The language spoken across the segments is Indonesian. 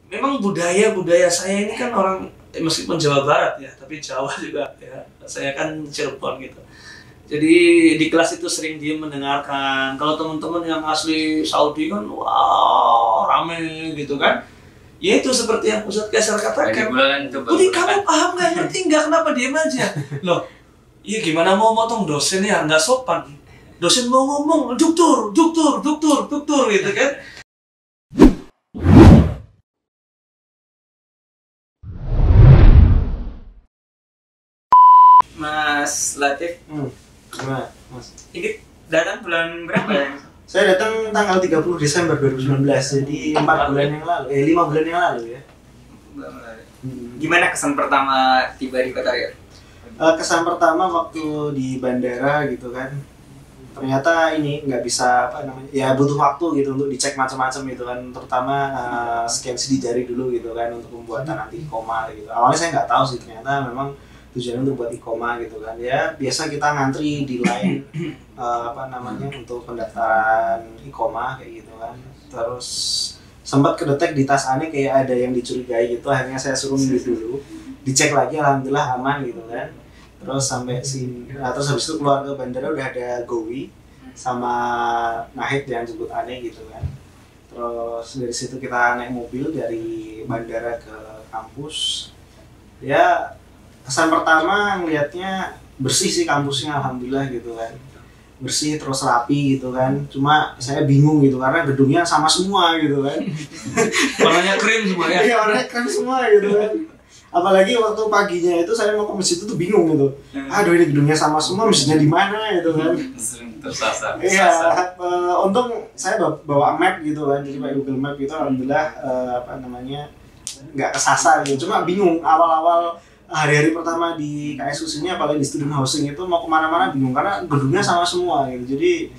memang budaya saya ini kan orang meskipun Jawa Barat ya, tapi Jawa juga ya. Saya kan Cirebon gitu. Jadi di kelas itu sering dia mendengarkan. Kalau teman-teman yang asli Saudi kan, wah rame gitu kan. Ya itu seperti yang Ustadz Kaisar katakan. Budi kamu paham nggak, ngerti nggak, kenapa diam aja? Loh, iya gimana mau motong dosen ya, nggak sopan. Dosen mau ngomong, duktur gitu kan. Mas Latif, Gimana, Mas? ini datang bulan berapa ya? Saya datang tanggal 30 Desember 2019, jadi 4 bulan yang lalu, 5 bulan yang lalu ya. Gimana kesan pertama tiba di kota Riyadh? Kesan pertama waktu di bandara gitu kan, ternyata ini nggak bisa apa namanya, ya butuh waktu gitu untuk dicek macam-macam gitu kan, terutama scan sidik jari dulu gitu kan untuk pembuatan anti koma gitu. Awalnya saya nggak tahu sih, ternyata memang tujuannya untuk buat ikoma gitu kan. Ya biasa kita ngantri di line apa namanya untuk pendaftaran ikoma kayak gitu kan. Terus sempat kedetek di tas Ane kayak ada yang dicurigai gitu, akhirnya saya suruh minum dulu, dicek lagi, alhamdulillah aman gitu kan. Terus sampai sini, terus habis itu keluar ke bandara udah ada Gowi sama Nahid yang jemput Ane gitu kan. Terus dari situ kita naik mobil dari bandara ke kampus. Ya kesan pertama ngelihatnya bersih sih kampusnya, alhamdulillah gitu kan, bersih terus rapi gitu kan. Cuma saya bingung gitu karena gedungnya sama semua gitu kan. Warnanya krim semua ya. Iya, warnanya keren semua gitu kan. Apalagi waktu paginya itu saya mau ke masjid itu tuh bingung gitu. Aduh, ini gedungnya sama semua, masjidnya di mana gitu kan. Tersasar. Iya, untung saya bawa map gitu kan, jadi pakai Google Map gitu, alhamdulillah apa namanya nggak kesasar gitu. Cuma bingung awal-awal hari-hari pertama di KSUS ini, apalagi di student housing itu mau kemana-mana bingung karena gedungnya sama semua gitu. Jadi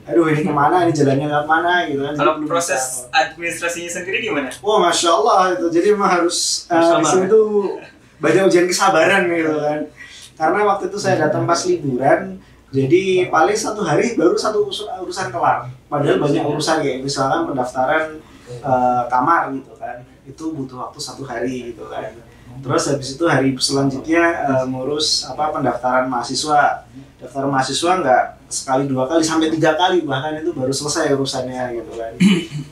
aduh, ini kemana, ini jalannya lewat mana gitu kan. Kalau proses administrasinya sendiri gimana? Wah, Masya Allah itu. Jadi memang harus di sini tuh banyak ujian kesabaran gitu kan. Karena waktu itu saya datang pas liburan, jadi paling satu hari baru satu urusan kelar. Padahal banyak urusan kayak misalkan pendaftaran kamar gitu kan. Itu butuh waktu 1 hari gitu kan. Terus habis itu hari selanjutnya ngurus apa pendaftaran mahasiswa. Daftar mahasiswa nggak sekali 2 kali sampai 3 kali bahkan itu baru selesai urusannya gitu kan.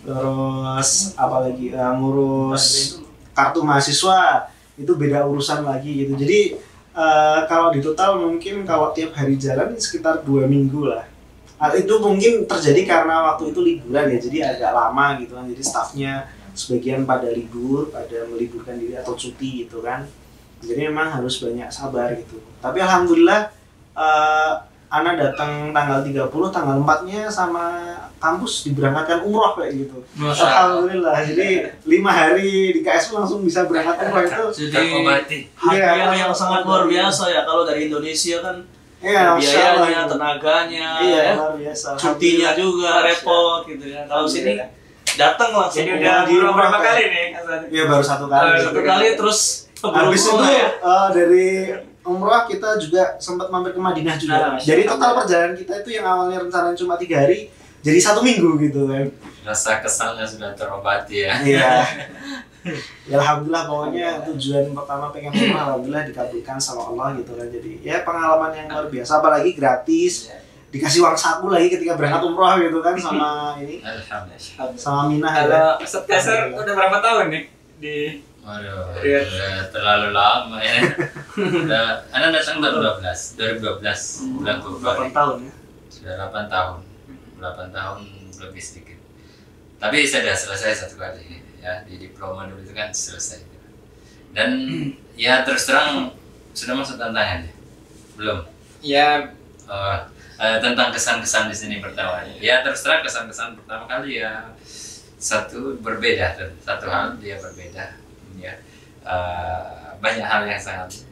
Terus apalagi ngurus kartu mahasiswa itu beda urusan lagi gitu. Jadi kalau di total mungkin kalau tiap hari jalan sekitar 2 minggu lah. Itu mungkin terjadi karena waktu itu liburan ya, jadi agak lama gitu kan. Jadi staffnya sebagian pada libur, pada meliburkan diri atau cuti gitu kan. Jadi memang harus banyak sabar gitu. Tapi alhamdulillah Ana datang tanggal 30, tanggal 4-nya sama kampus diberangkatkan umroh kayak gitu. Alhamdulillah. Jadi 5 hari di KSU langsung bisa berangkat umroh itu. Jadi hadiah yang sangat luar biasa ya. Kalau dari Indonesia kan biayanya, tenaganya, iya, luar biasa. cutinya juga repot gitu ya. Kalau sini datang langsung. Jadi udah berapa kali nih? Iya, baru 1 kali. 1 kali terus habis itu dari umroh kita juga sempat mampir ke Madinah juga. Jadi total perjalanan kita itu yang awalnya rencananya cuma 3 hari jadi 1 minggu gitu kan. Rasa kesalnya sudah terobati ya. Iya. Ya alhamdulillah, pokoknya tujuan pertama pengen umroh alhamdulillah dikabulkan sama Allah gitu kan. Jadi ya pengalaman yang luar biasa, apalagi gratis. Dikasih uang saku lagi ketika berangkat umroh gitu kan sama ini. Alhamdulillah. Sama Minah Kalau ya. Ustadz Kaisar udah berapa tahun nih di Waduh, Riyadh? udah terlalu lama ya. Anda datang tahun 2012 bulan Februari. 8 tahun ya. Sudah 8 tahun. 8 tahun lebih sedikit. Tapi saya sudah selesai 1 kali ya, di diploma dulu itu kan selesai. Dan ya terus terang sudah masuk tantangan ya? Belum? Ya, tentang kesan-kesan di sini pertama. Ya terus terang kesan-kesan pertama kali ya satu hal dia berbeda ya. Banyak hal yang sangat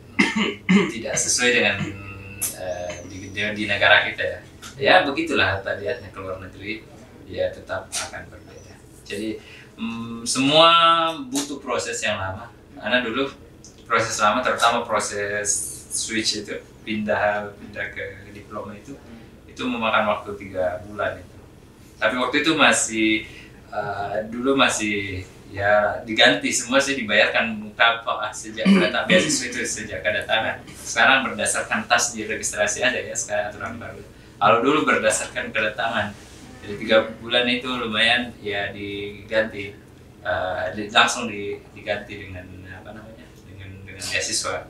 tidak sesuai dengan di negara kita ya. Ya begitulah tadiatnya ke luar negeri, ya tetap akan berbeda. Jadi semua butuh proses yang lama. Karena dulu proses lama, terutama proses switch itu pindah ke diploma itu memakan waktu 3 bulan itu. Tapi waktu itu masih dulu masih ya diganti semua sih, dibayarkan mukafah sejak kedatangan beasiswa itu sejak kedatangan. Sekarang berdasarkan tas di registrasi ada ya sekarang aturan baru. Kalau dulu berdasarkan kedatangan, jadi 3 bulan itu lumayan ya diganti, langsung diganti dengan apa namanya, dengan beasiswa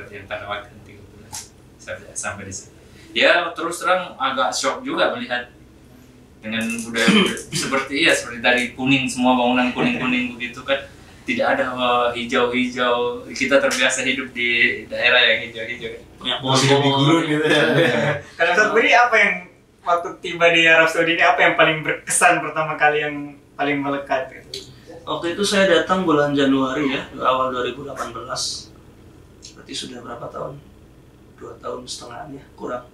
yang pada waktu 3 bulan sampai di sini. Ya terus terang agak shock juga melihat dengan budaya seperti tadi kuning, semua bangunan kuning begitu kan, tidak ada hijau-hijau. Kita terbiasa hidup di daerah yang hijau-hijau. Masih di gurun gitu ya. Kalau Ustadz Budi, apa yang waktu tiba di Arab Saudi ini, apa yang paling berkesan pertama kali, yang paling melekat gitu? Waktu itu saya datang bulan Januari ya, awal 2018. Berarti sudah berapa tahun? 2 tahun setengah ya, kurang.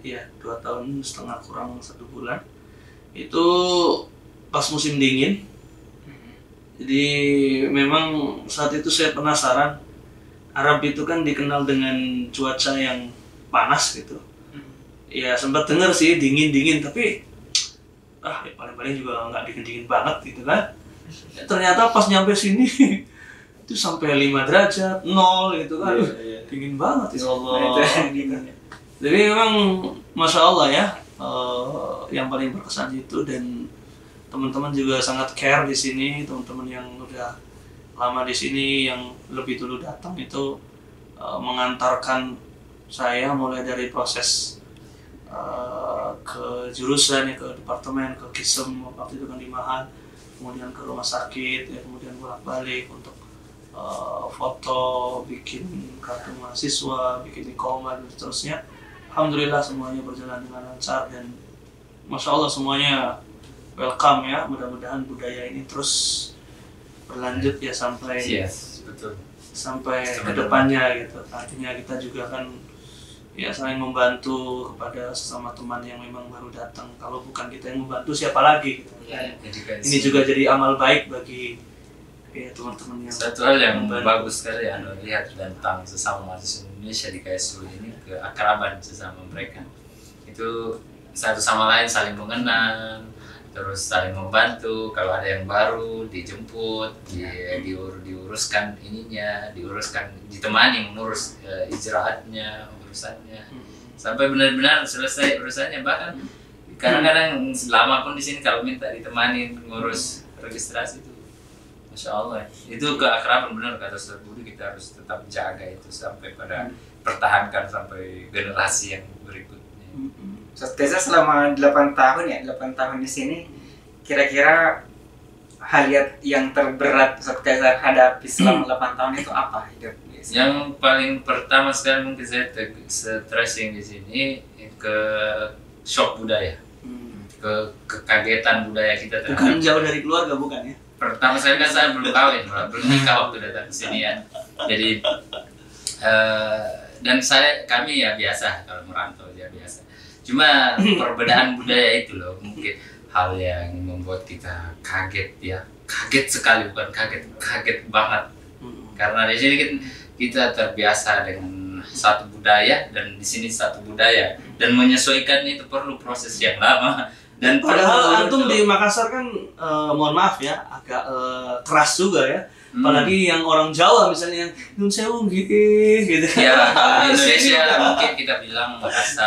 Iya, 2 tahun setengah kurang 1 bulan. Itu pas musim dingin. Jadi memang saat itu saya penasaran. Arab itu kan dikenal dengan cuaca yang panas gitu. Ya sempat dengar sih dingin-dingin, tapi ya paling-paling juga nggak dingin-dingin banget gitu kan. Ya, ternyata pas nyampe sini itu sampai 5 derajat, 0 gitu kan. Dingin banget ya Allah. Jadi memang Masya Allah ya, yang paling berkesan itu, dan teman-teman juga sangat care di sini. Teman-teman yang udah lama di sini, yang lebih dulu datang itu mengantarkan saya mulai dari proses ke jurusan ya, ke departemen, ke Kisem waktu itu kan di Mahat, kemudian ke rumah sakit ya, kemudian bolak-balik untuk foto, bikin kartu mahasiswa, bikin iqomah dan seterusnya. Alhamdulillah semuanya berjalan dengan lancar dan Masya Allah semuanya welcome ya. Mudah-mudahan budaya ini terus berlanjut ya sampai betul. Sampai kedepannya gitu. Artinya kita juga kan ya saling membantu kepada sesama teman yang memang baru datang. Kalau bukan kita yang membantu, siapa lagi gitu. Ini juga jadi amal baik bagi ya teman-teman yang satu hal yang bagus sekali Anda lihat tentang sesama mahasiswa Indonesia di KSU ini, keakraban sesama mereka. Itu satu sama lain saling mengenal, terus saling membantu. Kalau ada yang baru dijemput, diuruskan ininya, ditemani mengurus ijraatnya, urusannya, sampai benar-benar selesai urusannya. Bahkan kadang-kadang lama pun di sini kalau minta ditemani ngurus registrasi itu, Masya Allah, itu keakraban benar kata Ustaz Budi. Kita harus tetap jaga itu sampai pada pertahankan sampai generasi yang berikutnya. Ustaz Kaiza selama 8 tahun di sini, kira-kira hal yang terberat Ustaz Kaiza hadapi selama 8 tahun itu apa hidup? Yang paling pertama sekali mungkin saya stressing di sini ke shock budaya, kekagetan budaya kita terhadap. bukan jauh dari keluarga, bukan ya? Pertama sekali kan saya belum kawin, belum nikah waktu datang ke sini ya. Jadi dan kami ya biasa kalau merantau ya biasa. Cuma perbedaan budaya itu loh mungkin hal yang membuat kita kaget ya, kaget sekali, bukan kaget banget. Karena di sini kita terbiasa dengan satu budaya dan di sini satu budaya, dan menyesuaikan itu perlu proses yang lama. Dan padahal antum di Makassar kan mohon maaf ya agak keras juga ya. Apalagi yang orang Jawa misalnya Nun Sewu gitu. Ya, di Indonesia mungkin kita bilang Makassar,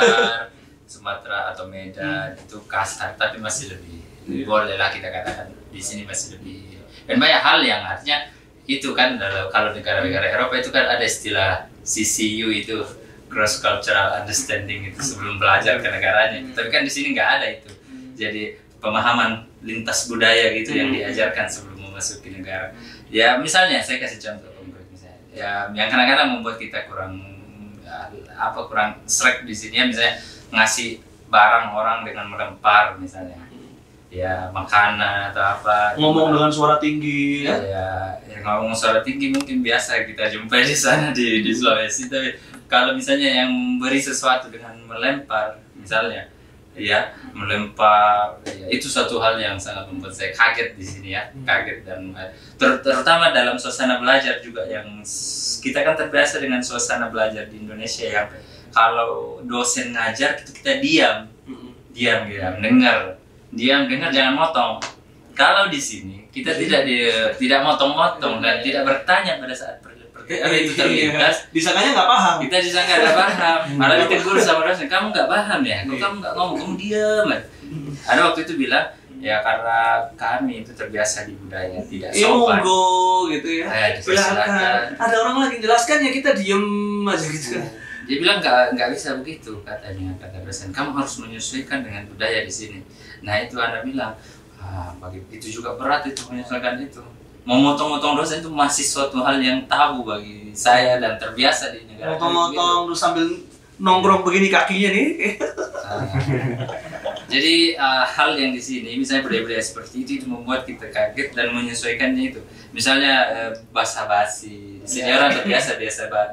Sumatera atau Medan itu kasar, tapi masih lebih boleh lah kita katakan di sini masih lebih. Dan banyak hal yang artinya itu kan kalau negara-negara Eropa itu kan ada istilah CCU itu, cross cultural understanding, itu sebelum belajar ke negaranya. Tapi kan di sini nggak ada itu. Jadi pemahaman lintas budaya gitu yang diajarkan sebelum memasuki negara. Ya misalnya saya kasih contoh konkret misalnya. Ya yang kadang-kadang membuat kita kurang srek di sini ya, misalnya ngasih barang orang dengan melempar misalnya. Ya makanan atau apa. Ngomong dengan suara tinggi ya. Ya ngomong suara tinggi mungkin biasa kita jumpai di sana di Sulawesi, tapi kalau misalnya yang memberi sesuatu dengan melempar misalnya, ya melempar, ya, itu satu hal yang sangat membuat saya kaget di sini ya, kaget. Dan terutama dalam suasana belajar juga, yang kita kan terbiasa dengan suasana belajar di Indonesia yang kalau dosen ngajar kita diam dengar jangan motong. Kalau di sini Kita tidak motong-motong dan tidak bertanya pada saat pertanyaan itu terlintas. Disangkanya nggak paham. Kita disangka nggak paham, malah ditegur sama dosen, kamu nggak paham ya, kok kamu nggak ngomong, kamu diam. Ada waktu itu bilang, ya karena kami itu terbiasa di budaya tidak sopan. Monggo gitu ya. Silakan. Ada orang lagi jelaskan ya kita diem aja gitu. Dia bilang nggak bisa begitu katanya, kata dosen, kamu harus menyesuaikan dengan budaya di sini. Nah itu Anda bilang, bagi itu juga berat itu menyesuaikan itu. Memotong-motong dosen itu masih suatu hal yang tabu bagi saya dan terbiasa di negara. Motong-motong terus sambil nongkrong begini kakinya nih. Jadi hal yang di sini misalnya budaya-budaya seperti itu membuat kita kaget dan menyesuaikannya itu. Misalnya basa-basi. Di sini orang terbiasa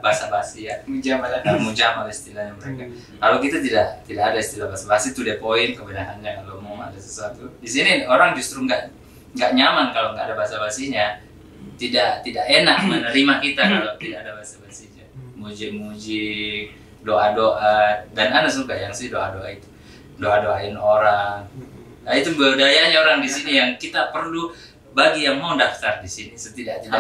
basa-basi ya. Mujamal istilahnya mereka. Kalau kita tidak ada istilah basa-basi, to the point kebanyakannya kalau mau ada sesuatu. Di sini orang justru nggak nyaman kalau nggak ada basa-basinya, tidak enak menerima kita kalau tidak ada basa-basinya. Muji-muji, doa-doa, dan Anda suka yang sih doa-doa itu, doain orang. Nah itu budayanya orang di sini yang kita perlu, bagi yang mau daftar di sini setidaknya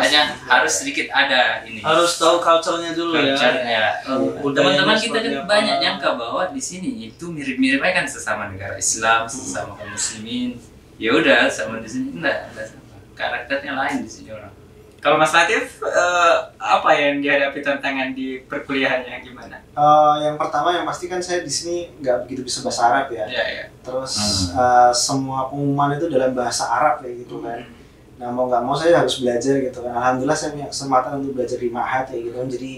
harus sedikit ada ini. Harus tahu culture-nya dulu ya. Teman-teman kita kan banyak nyangka bahwa di sini itu mirip-mirip kan sesama negara Islam, sesama kaum muslimin. Ya udah sama di sini enggak sama. Karakternya lain di sini orang. Kalau Mas Latif, apa yang dihadapi tantangan di perkuliahannya gimana? Yang pertama yang pasti kan saya di sini nggak begitu bisa bahasa Arab ya. Terus semua pengumuman itu dalam bahasa Arab kayak gitu kan. Nah mau nggak mau saya harus belajar gitu kan. Alhamdulillah saya punya kesempatan untuk belajar di Ma'had kayak gitu kan. Jadi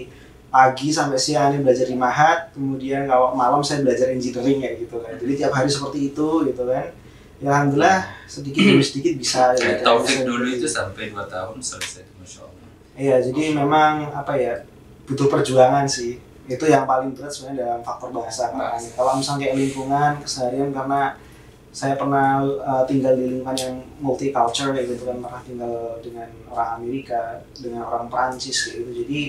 pagi sampai siang ini belajar di Ma'had, kemudian kalau malam saya belajar engineering kayak gitu kan. Jadi tiap hari seperti itu gitu kan. Ya alhamdulillah sedikit demi sedikit bisa. Taufik dulu itu sampai 2 tahun selesai, Masya Allah. Iya, jadi memang apa ya, butuh perjuangan sih. Itu yang paling berat sebenarnya dalam faktor bahasa. Kalau misalnya kayak lingkungan keseharian, karena saya pernah tinggal di lingkungan yang multicultural kayak gitu kan, pernah tinggal dengan orang Amerika, dengan orang Perancis kayak gitu. Jadi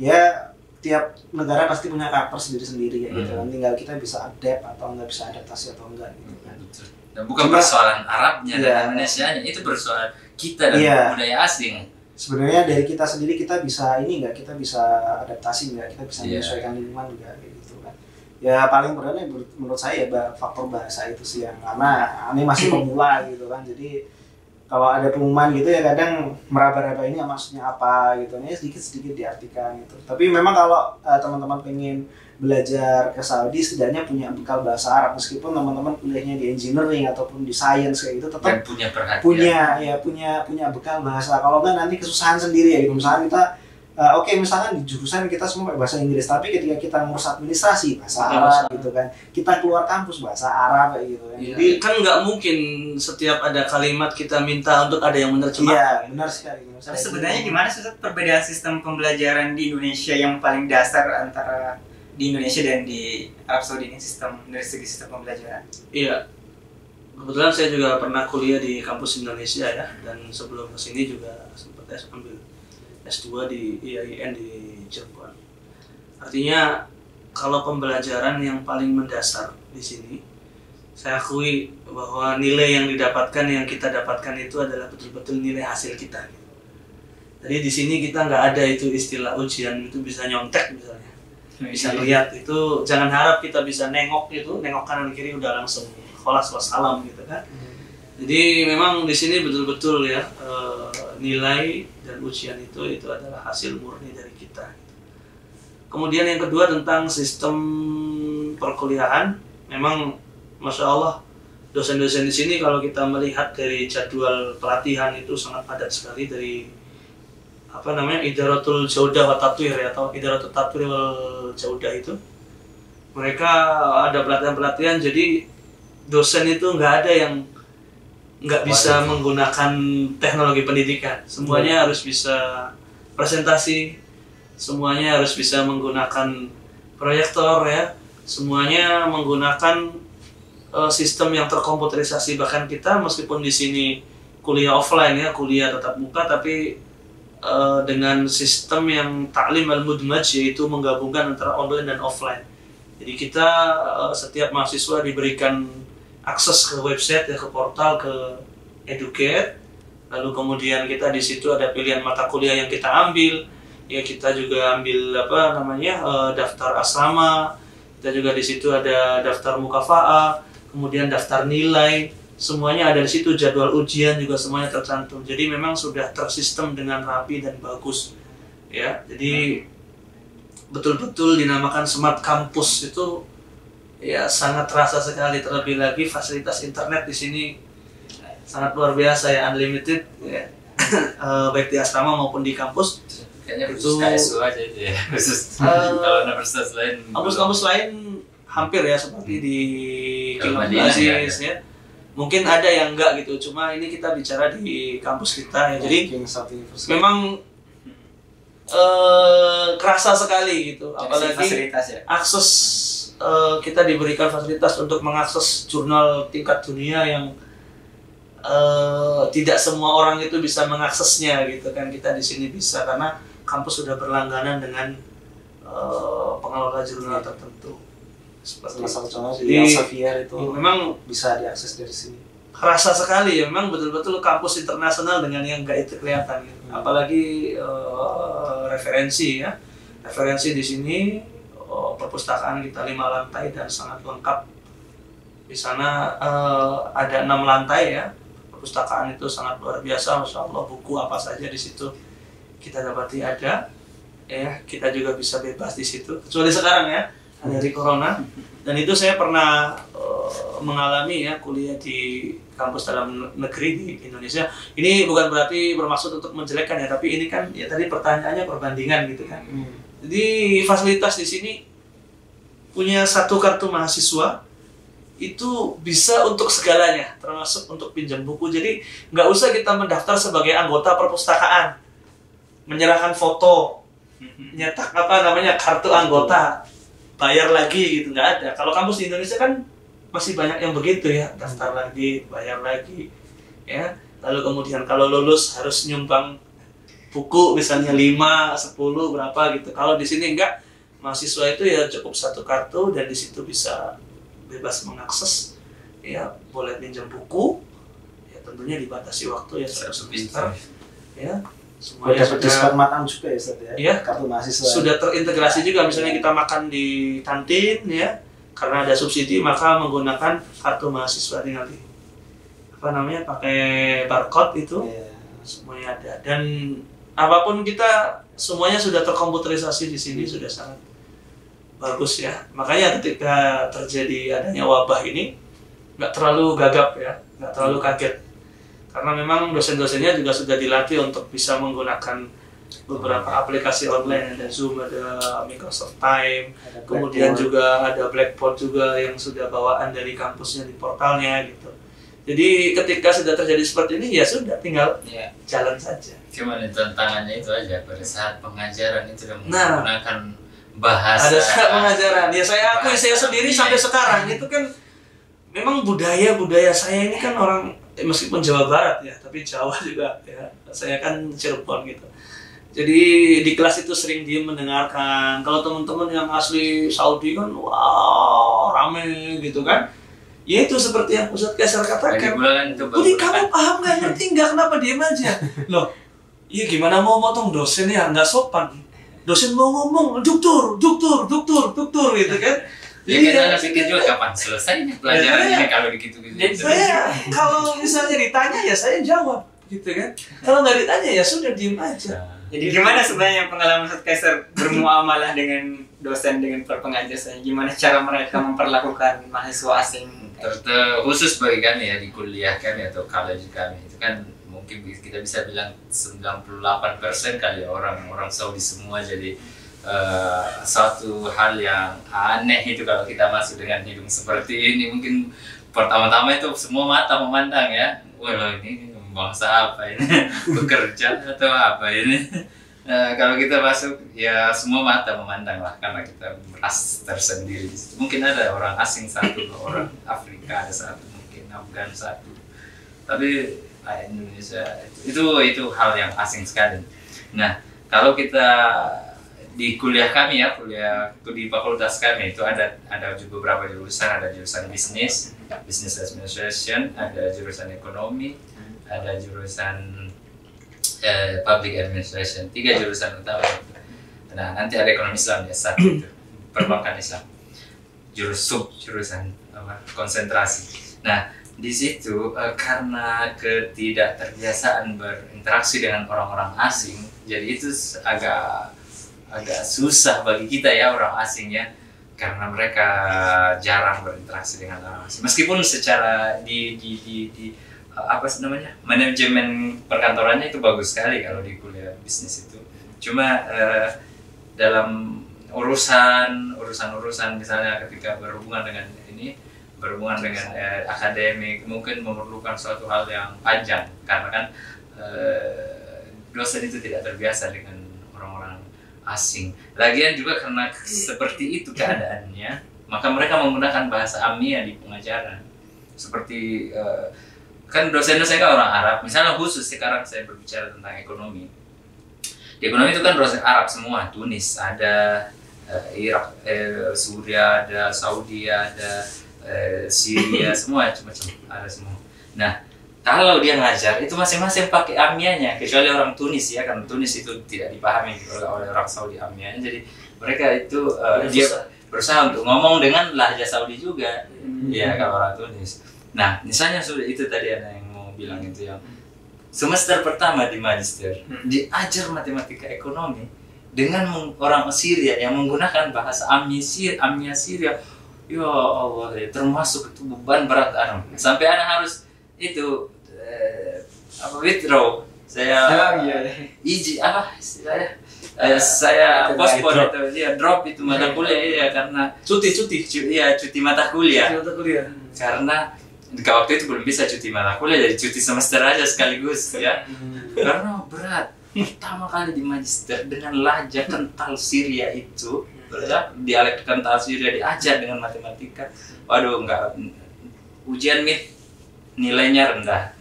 ya tiap negara pasti punya karakter sendiri-sendiri kayak gitu kan. Tinggal kita bisa adapt atau nggak bisa adaptasi atau enggak gitu kan. Dan bukan persoalan Arabnya dan Indonesianya, itu persoalan kita dan budaya asing. Sebenarnya dari kita sendiri kita bisa kita bisa adaptasi nggak, kita bisa menyesuaikan lingkungan nggak kayak gitu kan. Ya paling beratnya menurut saya faktor bahasa itu sih, yang karena ini masih pemula gitu kan. Jadi kalau ada pengumuman gitu ya kadang meraba-raba ini maksudnya apa gitu, ini sedikit-sedikit diartikan gitu. Tapi memang kalau teman-teman pengen belajar ke Saudi setidaknya punya bekal bahasa Arab, meskipun teman-teman kuliahnya di engineering ataupun di science kayak gitu, tetap punya perhatian, punya bekal bahasa. Kalau enggak nanti kesusahan sendiri ya gitu. Misalnya kita misalkan di jurusan kita semua bahasa Inggris, tapi ketika kita ngurus administrasi bahasa Arab gitu kan, kita keluar kampus bahasa Arab kayak gitu kan. Jadi kan nggak mungkin setiap ada kalimat kita minta untuk ada yang menerjemahkan. Iya, benar sekali. Tapi sebenarnya gimana sih perbedaan sistem pembelajaran di Indonesia yang paling dasar antara di Indonesia dan di Arab Saudi ini, dari segi sistem pembelajaran? Iya, kebetulan saya juga pernah kuliah di kampus Indonesia ya, dan sebelum kesini juga sempat ambil S2 di IAIN di Cirebon. Artinya kalau pembelajaran yang paling mendasar di sini, saya akui bahwa nilai yang kita dapatkan itu adalah betul-betul nilai hasil kita. Jadi di sini kita nggak ada itu istilah ujian itu bisa nyontek misalnya. Bisa lihat itu, jangan harap kita bisa nengok kanan kiri udah langsung kholas wassalam gitu kan. Jadi memang di sini betul-betul ya nilai dan ujian itu adalah hasil murni dari kita. Kemudian yang kedua tentang sistem perkuliahan, memang masya Allah dosen-dosen di sini kalau kita melihat dari jadwal pelatihan itu sangat padat sekali, dari Idaratul Jaudah wa Tatwir atau Idaratul Tatwir wal Jaudah itu. Mereka ada pelatihan-pelatihan, jadi dosen itu nggak ada yang nggak bisa menggunakan teknologi pendidikan. Semuanya harus bisa presentasi, semuanya harus bisa menggunakan proyektor ya, semuanya menggunakan sistem yang terkomputerisasi. Bahkan kita meskipun di sini kuliah offline ya, kuliah tatap muka, tapi dengan sistem yang ta'lim al-mudmaj, yaitu menggabungkan antara online dan offline. Jadi kita setiap mahasiswa diberikan akses ke website ya, ke portal, ke Educate. Lalu kemudian kita di situ ada pilihan mata kuliah yang kita ambil. Ya kita juga ambil daftar asrama. Kita juga di situ ada daftar mukafa'ah, kemudian daftar nilai. Semuanya ada di situ, jadwal ujian juga semuanya tercantum. Jadi memang sudah tersistem dengan rapi dan bagus. Ya, jadi betul-betul dinamakan Smart Campus itu ya sangat terasa sekali. Terlebih lagi fasilitas internet di sini sangat luar biasa ya, unlimited ya. Baik di asrama maupun di kampus. Kayaknya khusus KSU aja ya, khusus kalau universitas lain. Kampus-kampus lain hampir ya seperti di King Abdulaziz ya. Mungkin ada yang enggak gitu, cuma ini kita bicara di kampus kita ya. Jadi memang kerasa sekali gitu, apalagi akses kita diberikan fasilitas untuk mengakses jurnal tingkat dunia yang tidak semua orang itu bisa mengaksesnya gitu kan. Kita di sini bisa karena kampus sudah berlangganan dengan pengelola jurnal tertentu. Seperti salah satu contoh di Elsevier itu memang bisa diakses dari sini. Kerasa sekali ya, memang betul-betul kampus internasional dengan yang enggak itu kelihatan gitu. Apalagi referensi ya. Referensi di sini perpustakaan kita 5 lantai dan sangat lengkap. Di sana ada 6 lantai ya. Perpustakaan itu sangat luar biasa, Masya Allah, buku apa saja di situ kita dapati ada, ya kita juga bisa bebas di situ. Kecuali sekarang ya, dari corona. Dan itu saya pernah mengalami ya kuliah di kampus dalam negeri di Indonesia. Ini bukan berarti bermaksud untuk menjelekkan ya, tapi ini kan ya tadi pertanyaannya perbandingan gitu kan. Jadi fasilitas di sini punya satu kartu mahasiswa itu bisa untuk segalanya, termasuk untuk pinjam buku. Jadi nggak usah kita mendaftar sebagai anggota perpustakaan, menyerahkan foto, nyetak kartu anggota, bayar lagi gitu, nggak ada. Kalau kampus di Indonesia kan masih banyak yang begitu ya, daftar lagi, bayar lagi, ya. Lalu kemudian kalau lulus harus nyumbang buku misalnya 5, 10 berapa gitu. Kalau di sini enggak, mahasiswa itu ya cukup satu kartu dan di situ bisa bebas mengakses, ya boleh pinjam buku, ya tentunya dibatasi waktu ya 1 semester, ya. Semuanya dapat diskon makan juga ya, Ustaz ya? Iya, kartu mahasiswa. Sudah terintegrasi juga, misalnya kita makan di kantin ya, karena ada subsidi maka menggunakan kartu mahasiswa, tinggal pakai barcode itu, semuanya ada. Dan apapun kita semuanya sudah terkomputerisasi di sini, sudah sangat bagus ya. Makanya ketika terjadi adanya wabah ini nggak terlalu gagap ya, nggak terlalu kaget. Karena memang dosen-dosennya juga sudah dilatih untuk bisa menggunakan beberapa aplikasi online, ada Zoom, ada Microsoft Time, kemudian juga ada Blackboard juga yang sudah bawaan dari kampusnya di portalnya gitu. Jadi ketika sudah terjadi seperti ini ya sudah tinggal jalan saja. Cuma tantangannya itu aja pada saat pengajaran itu menggunakan bahasa. Ada saat pengajaran. Ya saya akui, saya sendiri sampai sekarang itu kan memang budaya saya ini kan orang meskipun Jawa Barat ya, tapi Jawa juga ya. Saya kan Cirebon gitu. Jadi di kelas itu sering diem mendengarkan. Kalau teman-teman yang asli Saudi kan wah rame gitu kan. Ya itu seperti yang Ustadz Kaisar katakan. Budi kamu paham nggak, ngerti nggak, kenapa diem aja? Loh, iya gimana mau motong dosen ya, nggak sopan. Dosen mau ngomong, duktur gitu kan. Ya kan Anda pikir juga kapan selesainya pelajaran ini kalau begitu-gitu. Jadi saya kalau misalnya ditanya ya saya jawab gitu kan. Kalau nggak ditanya ya sudah diem aja. Jadi gimana sebenarnya pengalaman Ustadz Kaisar bermuamalah dengan dosen, dengan para pengajar saya? Gimana cara mereka memperlakukan mahasiswa asing? Khusus bagi kami ya di kuliah kami atau college kami itu kan mungkin kita bisa bilang 98% kali orang Saudi semua. Jadi suatu hal yang aneh itu kalau kita masuk dengan hidung seperti ini. Mungkin pertama-tama itu semua mata memandang ya, wah ini bangsa apa ini, bekerja atau apa ini. Kalau kita masuk ya semua mata memandang lah, karena kita ras tersendiri di situ. Mungkin ada orang asing satu, orang Afrika ada satu, mungkin Afgan satu, tapi Indonesia itu hal yang asing sekali. Nah kalau kita di kuliah kami ya, di fakultas kami itu ada juga beberapa jurusan, ada jurusan business administration, ada jurusan ekonomi, ada jurusan public administration, 3 jurusan utama. Nah, nanti ada ekonomi Islam di S1 itu, perbankan Islam, jurusan konsentrasi. Nah, di situ karena ketidakterbiasaan berinteraksi dengan orang-orang asing, jadi itu agak susah bagi kita ya, orang asing ya, karena mereka jarang berinteraksi dengan orang asing. Meskipun secara di apa namanya, manajemen perkantorannya itu bagus sekali kalau di kuliah bisnis itu. Cuma dalam urusan misalnya ketika berhubungan dengan akademik, mungkin memerlukan suatu hal yang panjang karena kan dosen itu tidak terbiasa dengan orang-orang asing. Lagian juga karena seperti itu keadaannya, maka mereka menggunakan bahasa Ammiya di pengajaran. Seperti kan dosen-dosen kan orang Arab, misalnya khusus sekarang saya berbicara tentang ekonomi. Di ekonomi itu kan dosen Arab semua, Tunis ada, Irak, Suriah ada, Saudi ada, Syria, semua macam-macam ada semua. Nah, kalau dia ngajar itu masing-masing pakai Ammiyanya, kecuali orang Tunis ya, karena Tunis itu tidak dipahami oleh orang Saudi Ammiyanya. Jadi mereka itu dia berusaha untuk ngomong dengan lahja Saudi juga, ya kalau orang Tunis. Nah, misalnya sudah itu tadi ada yang mau bilang itu yang semester pertama di magister diajar matematika ekonomi dengan orang Syria yang menggunakan bahasa Ammiya Syria. Ya Allah, termasuk itu beban berat sampai anak harus itu withdraw. Saya saya postpone itu, dia drop itu mata kuliah ya, karena cuti mata kuliah. Karena waktu itu belum bisa cuti mata kuliah, jadi cuti semester aja sekaligus ya. Karena berat. Pertama kali di magister dengan lahja kental Syria itu, ya, dialek kental Syria diajar dengan matematika. Waduh, enggak, ujian nilainya rendah.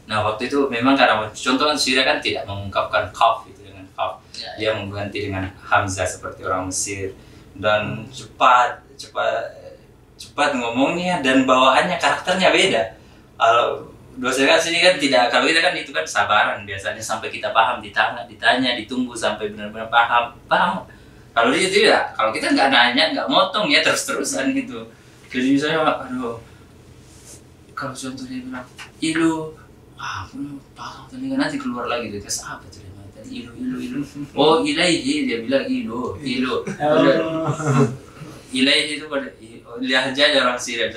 Nah, waktu itu memang karena contohnya Syria kan tidak mengungkapkan qaf itu dengan qaf. Dia mengganti dengan hamzah seperti orang Mesir, dan cepat ngomongnya dan bawaannya, karakternya beda. Kalau dosen kan sini kan tidak, kalau kita kan itu kan sabaran biasanya sampai kita paham, ditanya, ditunggu sampai benar-benar paham. Kalau dia tidak, kalau kita nggak nanya, nggak motong ya terus-terusan gitu. Jadi misalnya, kalau contohnya bilang ilu, paham telinga, nanti keluar lagi dari apa telinga tadi ilu. Oh, ilaihi, dia bilang ilu. Ilaihi itu pada lihat aja orang Syria,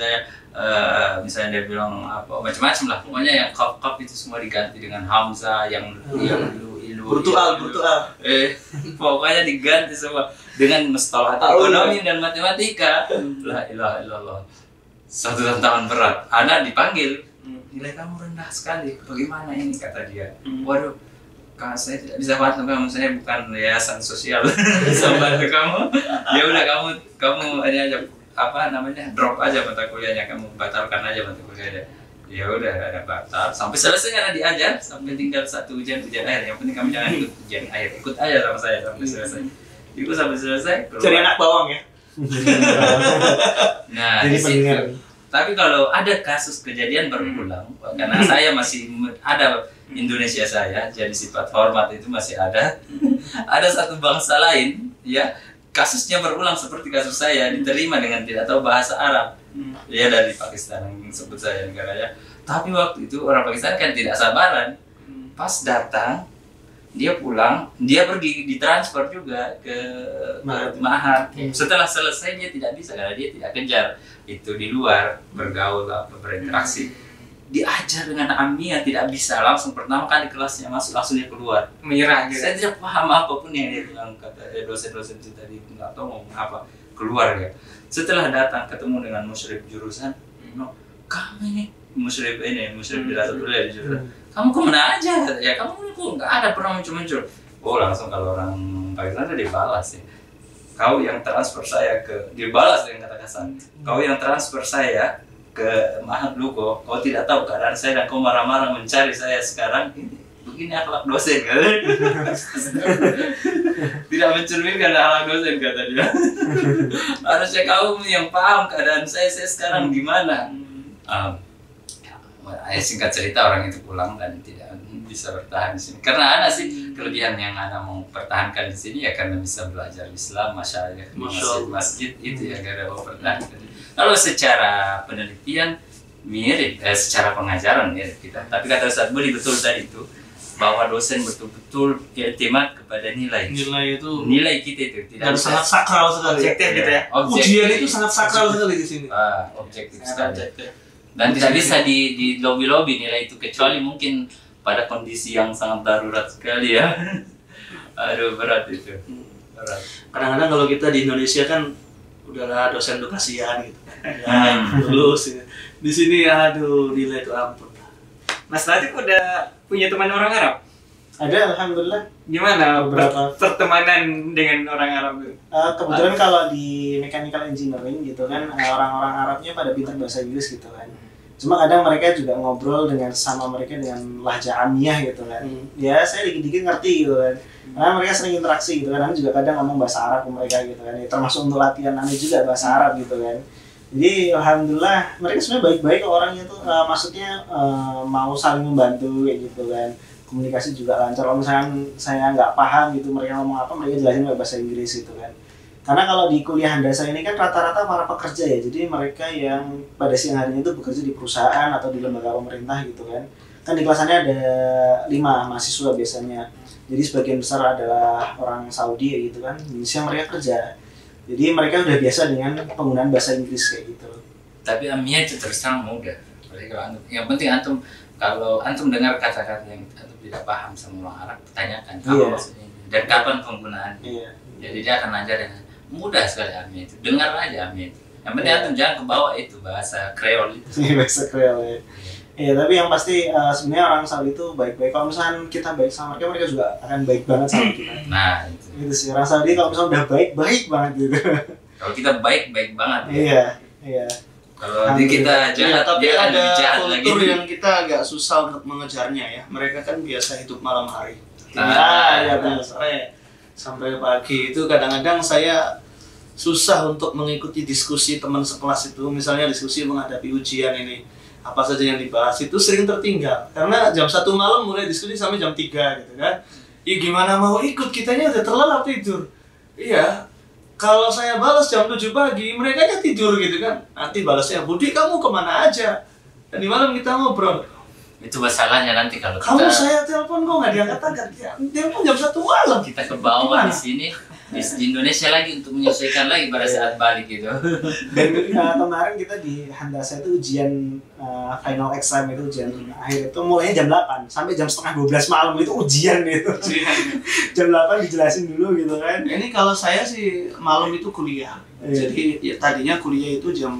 misalnya dia bilang apa macam-macam lah, pokoknya yang kaf itu semua diganti dengan hamzah, yang ilu brutal. Pokoknya diganti semua dengan mustalah ekonomi dan matematika. La ilaha illallah, satu tantangan berat. Anak dipanggil, nilai kamu rendah sekali, bagaimana ini, kata dia. Waduh, saya tidak bisa bantu kamu, saya bukan yayasan sosial bisa bantu kamu. Ya udah, kamu aja drop aja mata kuliahnya, kamu batalkan aja mata kuliahnya. Ya udah, ada batal sampai selesai karena diajar, sampai tinggal satu ujian akhir. Yang penting kamu jangan ikut ujian akhir, ikut aja sama saya sampai selesai. Ikut sampai selesai. Cari anak bawang ya. Nah, di situ. Tapi kalau ada kasus kejadian berulang, karena saya masih ada Indonesia saya, jadi sifat hormat itu masih ada. Ada satu bangsa lain, ya, kasusnya berulang seperti kasus saya, diterima dengan tidak tahu bahasa Arab. Dia dari Pakistan, yang sebut saya negaranya. Tapi waktu itu orang Pakistan kan tidak sabaran. Pas datang, dia pulang, dia pergi ditransfer juga ke Mahat. Setelah selesai dia tidak bisa karena dia tidak kejar itu di luar bergaul atau berinteraksi. Diajar dengan Ammiyah tidak bisa, langsung pertama kali kelasnya masuk langsung dia keluar, menyerah gitu. Saya tidak paham apapun yang dia bilang, kata dosen-dosen itu tadi, nggak tahu ngomong apa, keluar ya. Setelah datang ketemu dengan musyrif jurusan, kamu ini musyrif Dirasatullah di jurusan, kamu kemana aja? Ya kamu kok nggak ada pernah muncul-muncul. Oh, langsung kalau orang Pakistan itu dibalas ya. Kau yang transfer saya ke, dibalas dengan kata kasar. Kau yang transfer saya ke Mahat Luko, kau tidak tahu keadaan saya dan kau marah-marah mencari saya sekarang. Begini akhlak dosen kan? Tidak mencerminkan akhlak dosen, kata dia. Harusnya kau yang paham keadaan saya sekarang gimana. Singkat cerita orang itu pulang dan tidak bisa bertahan di sini. Karena ada sih kelebihan yang anak mau pertahankan di sini ya karena bisa belajar Islam, masyarakat di masjid itu yang ada mau pertahankan. Kalau secara penelitian mirip, secara pengajaran mirip kita. Tapi kata Ustaz Budi betul tadi itu bahwa dosen betul-betul iktimat kepada nilai. Nilai kita itu tidak sangat sakral sekali. Objektif gitu ya. Ujian itu sangat sakral sekali di sini. Objektif sekali. Dan tidak bisa di lobby nilai itu kecuali mungkin pada kondisi yang sangat darurat sekali ya. Aduh berat itu. Berat. Kadang-kadang kalau kita di Indonesia kan udahlah dosen tuh kasihan gitu. Ya, lulus. Di sini aduh nilai itu ampun. Mas Latif udah punya teman orang Arab? Ada, alhamdulillah. Gimana beberapa pertemanan dengan orang Arab itu? Kebetulan kalau di mechanical engineering gitu kan, orang-orang Arabnya pada pintar bahasa Inggris gitu kan. Cuma kadang mereka juga ngobrol dengan sama mereka dengan lahja amiyah gitu kan. Ya saya dikit-dikit ngerti gitu kan. Karena mereka sering interaksi gitu kan. Juga kadang ngomong bahasa Arab ke mereka gitu kan. Ya, termasuk untuk latihan aneh juga bahasa Arab gitu kan. Jadi alhamdulillah mereka sebenarnya baik-baik orangnya tuh, maksudnya mau saling membantu kayak gitu kan. Komunikasi juga lancar. Kalau misalnya saya nggak paham gitu mereka ngomong apa, mereka jelasin pakai bahasa Inggris gitu kan. Karena kalau di kuliah handasa ini kan rata-rata para pekerja ya, jadi mereka yang pada siang harinya itu bekerja di perusahaan atau di lembaga pemerintah gitu kan. Kan di kelasannya ada 5 mahasiswa biasanya. Jadi sebagian besar adalah orang Saudi ya gitu kan, siang mereka kerja. Jadi mereka udah biasa dengan penggunaan bahasa Inggris kayak gitu. Tapi amiyah itu terus terang mudah. Yang penting antum, kalau antum dengar kata-kata yang antum tidak paham sama orang Arab, tanyakan apa maksudnya dan kapan penggunaannya. Jadi dia akan ajar dengan mudah sekali amiyah itu. Dengar aja amiyah itu. Yang penting antum jangan kebawa itu bahasa Kreol itu. Bahasa Kreol ya. Iya, tapi yang pasti sebenarnya orang Saudi itu baik-baik. Kalau misalnya kita baik sama mereka, mereka juga akan baik banget sama kita. Nah, itu sih orang Saudi kalau misalnya udah baik banget gitu. Kalau kita baik banget. Iya. Kalau kita jahat, tapi dia ada kultur lagi. yang kita agak susah untuk mengejarnya ya. Mereka kan biasa hidup malam hari. Ya benar. Sampai pagi itu kadang-kadang saya susah untuk mengikuti diskusi teman sekelas itu. Misalnya diskusi menghadapi ujian ini, apa saja yang dibahas itu sering tertinggal. Karena jam 1 malam mulai diskusi sampai jam 3 gitu kan. Ya gimana mau ikut, kitanya udah terlelap tidur. Iya. Kalau saya balas jam 7 pagi, mereka nya tidur gitu kan. Nanti balasnya, Budi kamu kemana aja? Dan di malam kita ngobrol. Itu masalahnya nanti kalau kamu saya telepon kok nggak diangkat-angkat. Telepon jam 1 malam. Kita ke bawah di sini. Di Indonesia lagi untuk menyesuaikan lagi pada saat balik gitu. Dan kemarin kita di handasa itu ujian final exam itu ujian akhir itu mulainya jam 8 sampai jam setengah 12 malam itu ujian itu. Jam 8 dijelasin dulu gitu kan. Ini kalau saya sih malam itu kuliah. Jadi ya, tadinya kuliah itu jam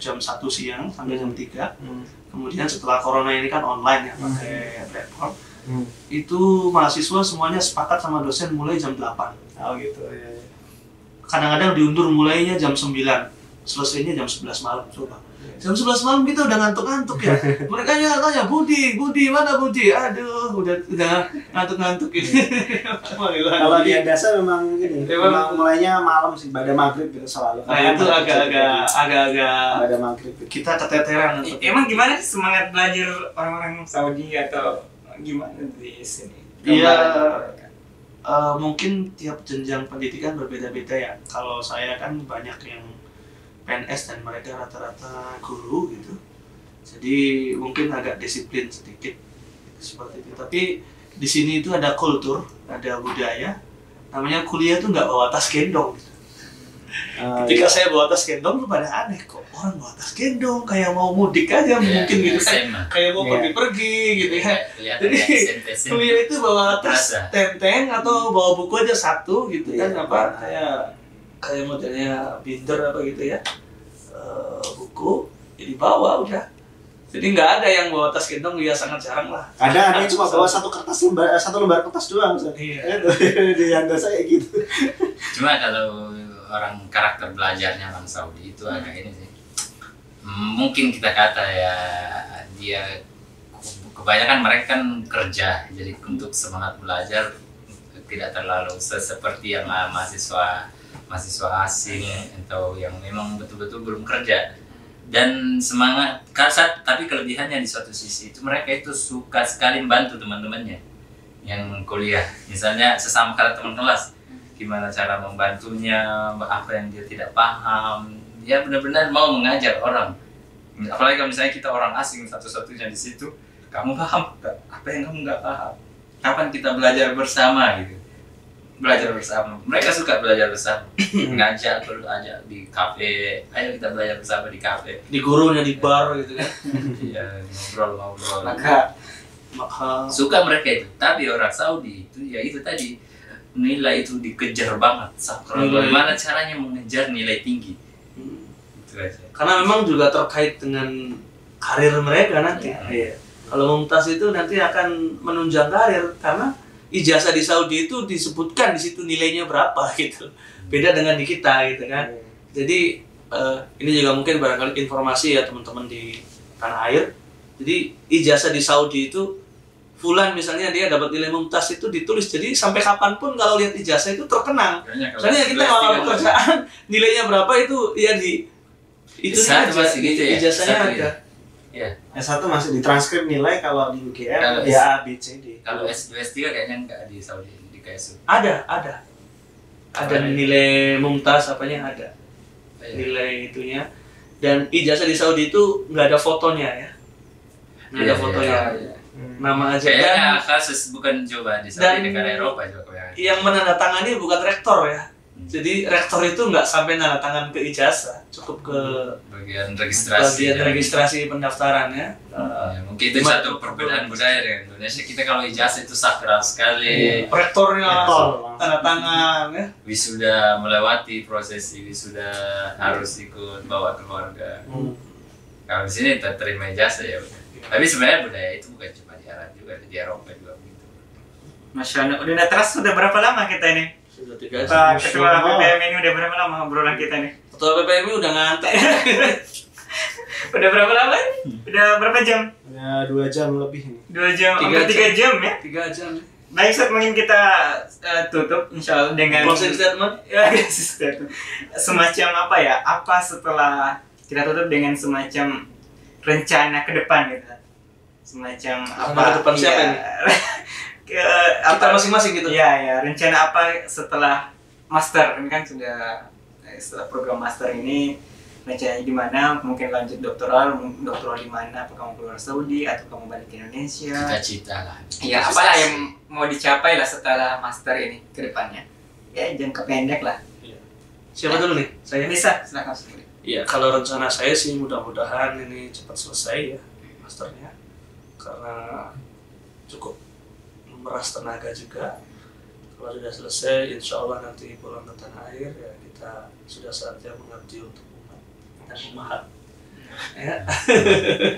1 siang sampai jam 3. Kemudian setelah corona ini kan online ya pakai platform. Itu mahasiswa semuanya sepakat sama dosen mulai jam 8. Oh gitu ya. Kadang-kadang diundur mulainya jam 9, selesainya jam 11 malam. Coba. Jam 11 malam kita udah ngantuk-ngantuk ya. Mereka tanya, Budi mana Budi? Aduh, udah ngantuk-ngantuk ini. Kalau di handasa memang ini, memang mulainya malam sih, pada maghrib gitu selalu. Nah itu agak-agak pada maghrib. Kita keteteran. Emang gimana sih semangat belajar orang-orang Saudi atau gimana di sini? Iya. Mungkin tiap jenjang pendidikan berbeda-beda ya. Kalau saya kan banyak yang PNS dan mereka rata-rata guru gitu. Jadi mungkin agak disiplin sedikit seperti itu. Tapi di sini itu ada kultur, ada budaya. Namanya kuliah tuh nggak bawa tas gendong. Gitu. Ketika saya bawa tas gendong tuh pada aneh, kok orang bawa tas gendong kayak mau mudik aja mungkin gitu kan, kayak mau pergi-pergi gitu ya. Jadi kuliah itu bawa tas tenteng atau bawa buku aja satu gitu kan, apa kayak modelnya binder apa gitu ya, buku jadi bawa udah. Jadi nggak ada yang bawa tas gendong, ya sangat jarang lah. Ada yang cuma bawa satu lembar kertas doang. Iya. Di handasa kayak gitu. Cuma kalau orang karakter belajarnya orang Saudi itu agak ini sih, mungkin kita kata ya, dia kebanyakan mereka kan kerja, jadi untuk semangat belajar tidak terlalu seperti yang mahasiswa asing atau yang memang betul-betul belum kerja. dan semangat kasat, tapi kelebihannya di suatu sisi itu mereka itu suka sekali membantu teman-temannya yang kuliah, misalnya sesama teman kelas, gimana cara membantunya, apa yang dia tidak paham, dia benar-benar mau mengajar orang. Apalagi kalau misalnya kita orang asing satu-satunya di situ, kamu paham apa yang kamu nggak paham, kapan kita belajar bersama gitu. Belajar bersama, mereka suka belajar bersama. Ngajak dulu aja di kafe, ayo kita belajar bersama di kafe, Di gurunya di bar gitu kan. iya, ngobrol-ngobrol. Maka Suka mereka itu. Tapi orang Saudi itu ya itu tadi, nilai itu dikejar banget. Bagaimana caranya mengejar nilai tinggi, itu aja. Karena memang juga terkait dengan karir mereka nanti. Iya. Kalau Mumtaz itu nanti akan menunjang karir, karena ijazah di Saudi itu disebutkan di situ nilainya berapa gitu. Beda dengan di kita gitu kan. Jadi ini juga mungkin barangkali informasi ya teman-teman di tanah air. Jadi ijazah di Saudi itu fulan misalnya dia dapat nilai Mumtaz itu ditulis. Jadi sampai kapanpun kalau lihat ijazah itu terkenang. Misalnya kita kalau pekerjaan nilainya berapa itu ya di itu Satu aja masih gitu ya? ijazahnya Satu ada. Ya. S1 masih ditranskrip nilai, kalau di UGM Kalau ya A, B, C, D. Kalau S2 S3 kayaknya enggak di Saudi, di KSU. Ada Apa ya? nilai Mumtaz apanya ada. Nilai itunya, dan ijazah di Saudi itu nggak ada fotonya ya, nggak ada fotonya, nama aja. Kayaknya Dan kasus bukan coba di Saudi, dan negara Eropa juga kebanyakan. yang menandatangani bukan rektor ya, jadi rektor itu nggak sampai nanda tangan ke ijazah, cukup ke Bagian registrasi. bagian registrasi pendaftaran ya. Ya, mungkin itu satu perbedaan budaya dengan Indonesia. Kita kalau ijazah itu sakral sekali. Rektornya Rektor. tanda tangan ya. Wisuda melewati prosesi wisuda, harus ikut bawa keluarga. Kalau di sini terima ijazah ya udah. Tapi sebenarnya budaya itu bukan cuma di Arab juga, di Eropa juga begitu. Masya Allah, udah terus sudah berapa lama kita ini? Sudah 3 jam. Pak Ketua BPM ini udah berapa lama obrolan kita nih? Ketua BPMI udah ngantek. Udah berapa lama ini? Udah berapa jam? Ya 2 jam lebih nih. 2 jam, hampir 3 jam ya? 3 jam. Baik, Ustaz, mungkin kita tutup insya Allah dengan Closing statement. Ya, closing statement. Semacam apa ya? Apa setelah kita tutup dengan semacam rencana ke depan gitu? Semacam apa? Ke depan siapa ini? Kita masing-masing gitu. Iya, ya. Rencana apa setelah master? Ini kan sudah setelah program master ini rencananya di mana? Mungkin lanjut doktoral di mana? Apa kamu keluar Saudi atau kamu balik ke Indonesia? Cita-cita lah. Ya, apalah yang mau dicapai lah setelah master ini ke depannya. Ya, jangka pendek lah. Siapa dulu nih? Saya. Bisa, silakan sendiri. Iya, kalau rencana saya sih mudah-mudahan ini cepat selesai ya masternya, karena cukup memeras tenaga juga. Kalau sudah selesai, insya Allah nanti pulang ke tanah air ya kita sudah saatnya mengabdi untuk umat dan umat. Ya.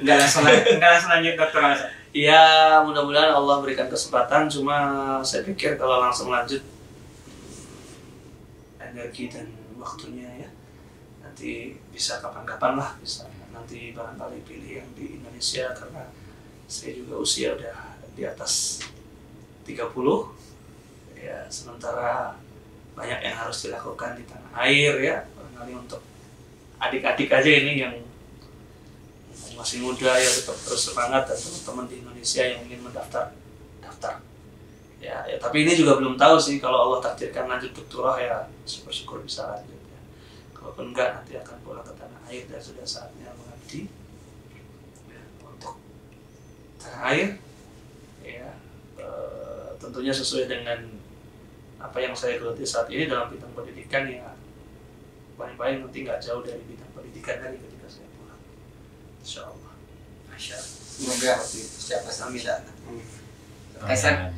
Nggak langsung lanjut doktoral. Ya, mudah-mudahan Allah berikan kesempatan. Cuma saya pikir kalau langsung lanjut energi dan waktunya ya nanti bisa kapan-kapan lah, bisa nanti barangkali pilih yang di Indonesia, karena saya juga usia udah di atas 30 ya, sementara banyak yang harus dilakukan di tanah air ya, barangkali untuk adik-adik aja ini yang masih muda ya tetap terus semangat, dan teman-teman di Indonesia yang ingin daftar ya, tapi ini juga belum tahu sih, kalau Allah takdirkan lanjut doktoral ya syukur-syukur bisa lanjut ya. Kalaupun enggak nanti akan pulang ke tanah air dan sudah saatnya mengabdi ya, untuk tanah air ya, tentunya sesuai dengan apa yang saya geluti saat ini dalam bidang pendidikan ya, paling-paling nanti nggak jauh dari bidang pendidikan lagi ketika saya pulang, insya Allah. Masya Allah. Semoga siapa sami. Kaisar.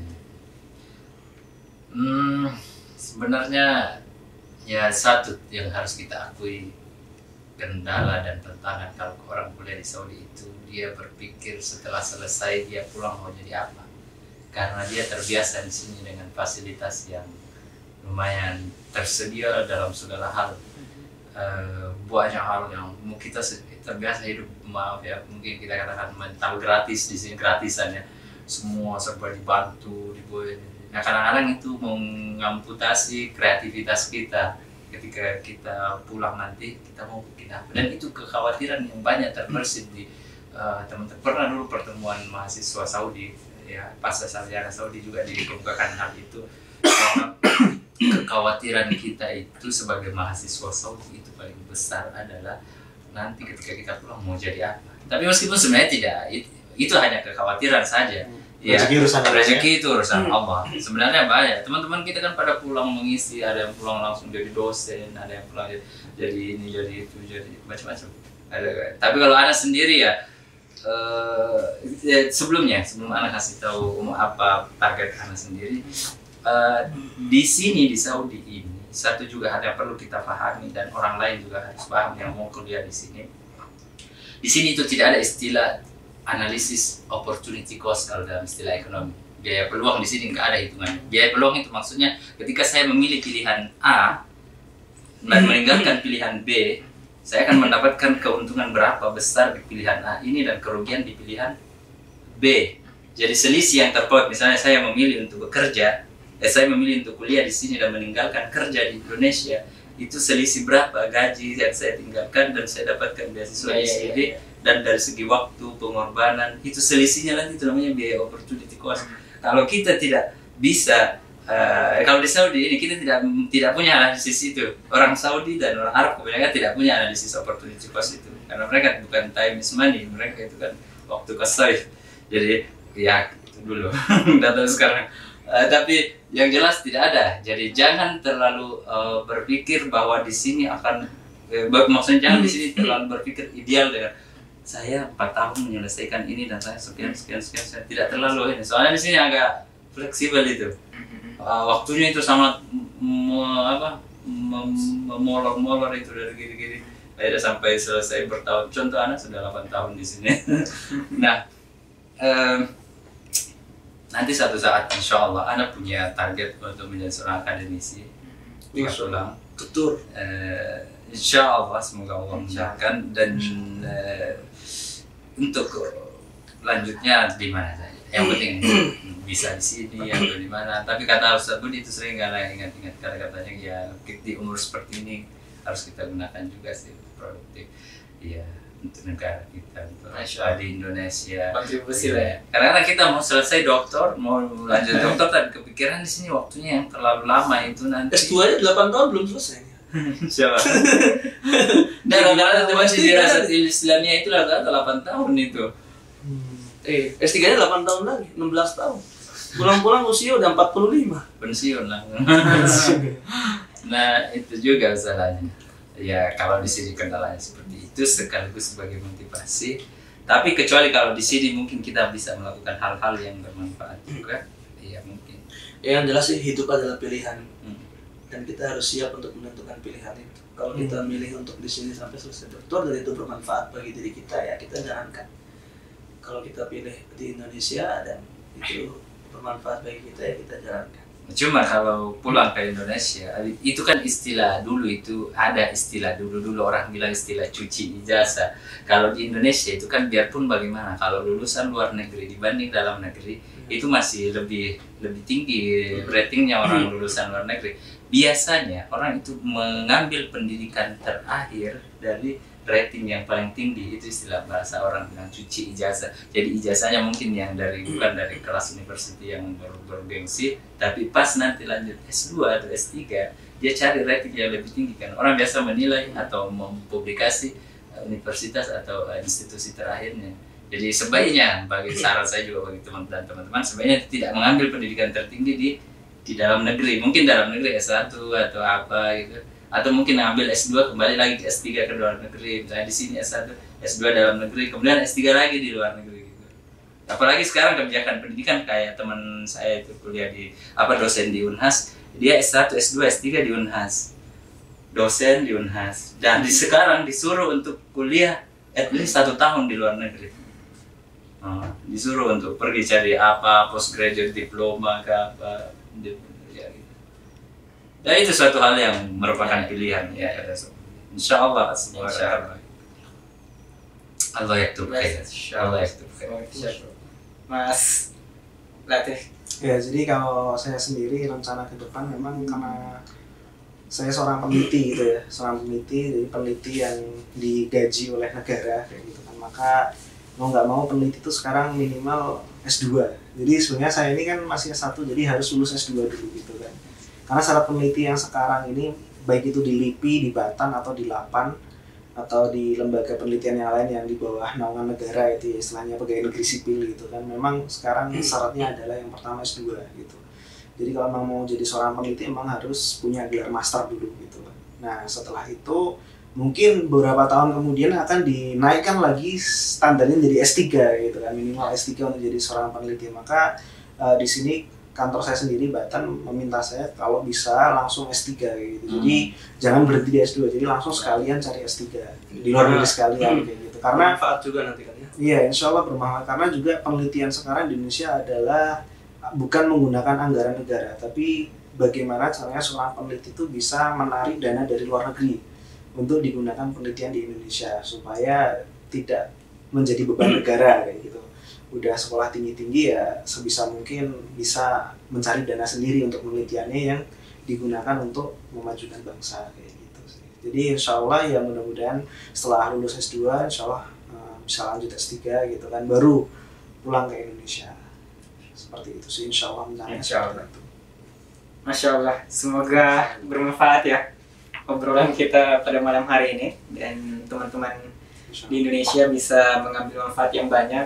Sebenarnya ya satu yang harus kita akui, kendala dan tantangan kalau orang kuliah di Saudi itu, dia berpikir setelah selesai dia pulang mau jadi apa, karena dia terbiasa di sini dengan fasilitas yang lumayan tersedia dalam segala hal. Banyak hal yang kita terbiasa hidup, maaf ya, mungkin kita katakan mental gratis di sini, gratisan ya, semua serba dibantu, dibuat. Nah, kadang-kadang itu mengamputasi kreativitas kita. ketika kita pulang nanti kita mau bikin apa, dan itu kekhawatiran yang banyak terbersit di teman-teman. Pernah dulu pertemuan mahasiswa Saudi ya, pas sarjana Saudi juga dikemukakan hal itu, bahwa kekhawatiran kita itu sebagai mahasiswa Saudi itu paling besar adalah nanti ketika kita pulang mau jadi apa. Tapi meskipun sebenarnya tidak, itu hanya kekhawatiran saja. Ya, rezeki itu urusan Allah. Sebenarnya banyak teman-teman kita kan pada pulang mengisi, ada yang pulang langsung jadi dosen, ada yang pulang jadi ini, jadi itu, jadi macam-macam. Tapi kalau anak sendiri ya, sebelum anak kasih tahu apa target anak sendiri, di sini di Saudi ini satu juga hal yang perlu kita pahami dan orang lain juga harus paham yang mau kuliah di sini. Di sini itu tidak ada istilah analisis opportunity cost kalau dalam istilah ekonomi. Biaya peluang di sini nggak ada hitungannya. Biaya peluang itu maksudnya ketika saya memilih pilihan A dan meninggalkan pilihan B, saya akan mendapatkan keuntungan berapa besar di pilihan A ini dan kerugian di pilihan B. Jadi selisih yang terpaut, misalnya saya memilih untuk bekerja, saya memilih untuk kuliah di sini dan meninggalkan kerja di Indonesia, itu selisih berapa gaji yang saya tinggalkan dan saya dapatkan beasiswa di sini, dan dari segi waktu, pengorbanan, itu selisihnya nanti itu namanya biaya opportunity cost. Kalau kita tidak bisa, kalau di Saudi ini kita tidak punya analisis itu. Orang Saudi dan orang Arab kebanyakan tidak punya analisis opportunity cost itu, karena mereka bukan time is money, mereka itu kan waktu cost life. Jadi ya itu dulu, datang sekarang. Tapi yang jelas tidak ada. Jadi jangan terlalu berpikir bahwa di sini akan, maksudnya jangan di sini terlalu berpikir ideal dengan saya 4 tahun menyelesaikan ini dan saya sekian. Tidak terlalu ini. Soalnya di sini agak fleksibel itu. Waktunya itu sangat memolor itu dari gini-gini. Akhirnya sampai selesai bertahun. Contoh anak sudah 8 tahun di sini. Nah, nanti satu saat insya Allah anak punya target untuk menjadi seorang akademisi. Pulang tutur. Insya Allah semoga Allah memudahkan, dan untuk lanjutnya di mana saja. Yang penting bisa di sini atau di mana. Tapi kata Ustaz Budi itu sering ingat kata-katanya, ya di umur seperti ini harus kita gunakan juga sih produktif. Ya, untuk negara kita, untuk di Indonesia. Kontribusi lah ya. Karena kita mau selesai doktor, mau lanjut doktor, tapi kepikiran di sini waktunya yang terlalu lama itu nanti. S2 nya 8 tahun belum selesai. Siapa? Dan rata-rata masih dirasa Islamnya itu rata-rata 8 tahun itu. S3 nya 8 tahun lagi, 16 tahun. Pulang-pulang usia udah 45. Pensiun lah. Nah itu juga salahnya. Ya kalau di sini kendalanya seperti itu, sekaligus sebagai motivasi. Tapi kecuali kalau di sini mungkin kita bisa melakukan hal-hal yang bermanfaat juga. Iya mungkin. Yang jelas sih hidup adalah pilihan. Dan kita harus siap untuk menentukan pilihan itu. Kalau kita milih untuk di sini sampai selesai doktor dan itu bermanfaat bagi diri kita, ya kita jalankan. Kalau kita pilih di Indonesia dan itu bermanfaat bagi kita, ya kita jalankan. Cuma kalau pulang ke Indonesia, itu kan istilah dulu, itu ada istilah dulu orang bilang istilah cuci ijazah. Kalau di Indonesia itu kan biarpun bagaimana, kalau lulusan luar negeri dibanding dalam negeri itu masih lebih tinggi ratingnya orang lulusan luar negeri. Biasanya orang itu mengambil pendidikan terakhir dari rating yang paling tinggi, itu istilah bahasa orang bilang cuci ijazah. Jadi ijazahnya mungkin yang bukan dari kelas university yang bergengsi, tapi pas nanti lanjut S2 atau S3 dia cari rating yang lebih tinggi, kan orang biasa menilai atau mempublikasi universitas atau institusi terakhirnya. Jadi sebaiknya, bagi saran saya juga bagi teman-teman sebaiknya tidak mengambil pendidikan tertinggi di dalam negeri, mungkin dalam negeri S1 atau apa gitu, atau mungkin ambil S2 kembali lagi ke S3 ke luar negeri, misalnya di sini S1, S2 dalam negeri, kemudian S3 lagi di luar negeri gitu. Apalagi sekarang kebijakan pendidikan kayak teman saya itu kuliah di dosen di Unhas, dia S1, S2, S3 di Unhas, dosen di Unhas, dan sekarang disuruh untuk kuliah at least 1 tahun di luar negeri. Disuruh untuk pergi cari postgraduate diploma ke apa. Ya itu suatu hal yang merupakan pilihan ya. Insya Allah semua Allah yaktub khair. Allah yaktub khair. Mas Latif. Ya, jadi kalau saya sendiri rencana ke depan memang karena saya seorang peneliti gitu ya, seorang peneliti, jadi peneliti yang digaji oleh negara kayak gitu kan. Maka mau nggak mau peneliti itu sekarang minimal S2. Jadi sebenarnya saya ini kan masih S1, jadi harus lulus S2 dulu gitu kan. Karena syarat peneliti yang sekarang ini, baik itu di LIPI, di Batan, atau di LAPAN, atau di lembaga penelitian yang lain yang di bawah naungan negara, itu ya, istilahnya pegawai negeri sipil gitu kan, memang sekarang syaratnya adalah yang pertama S2 gitu. Jadi kalau memang mau jadi seorang peneliti emang harus punya gelar master dulu gitu kan. Nah setelah itu mungkin beberapa tahun kemudian akan dinaikkan lagi standarnya jadi S3 gitu kan, minimal S3 untuk jadi seorang peneliti. Maka di sini kantor saya sendiri Batan meminta saya kalau bisa langsung S3 gitu. Jadi jangan berhenti di S2, jadi langsung sekalian cari S3 di luar negeri sekalian kayak gitu. Karena bermanfaat juga nanti kan ya. Iya, insya Allah bermanfaat, karena juga penelitian sekarang di Indonesia adalah bukan menggunakan anggaran negara, tapi bagaimana caranya seorang peneliti itu bisa menarik dana dari luar negeri untuk digunakan penelitian di Indonesia supaya tidak menjadi beban negara kayak gitu. Udah sekolah tinggi-tinggi ya sebisa mungkin bisa mencari dana sendiri untuk penelitiannya yang digunakan untuk memajukan bangsa kayak gitu sih. Jadi insya Allah ya mudah-mudahan setelah lulus S2 insya Allah bisa lanjut S3 gitu kan, baru pulang ke Indonesia. Seperti itu sih insya Allah. Insya Allah. Masya Allah, semoga bermanfaat ya obrolan kita pada malam hari ini, dan teman-teman di Indonesia bisa mengambil manfaat yang banyak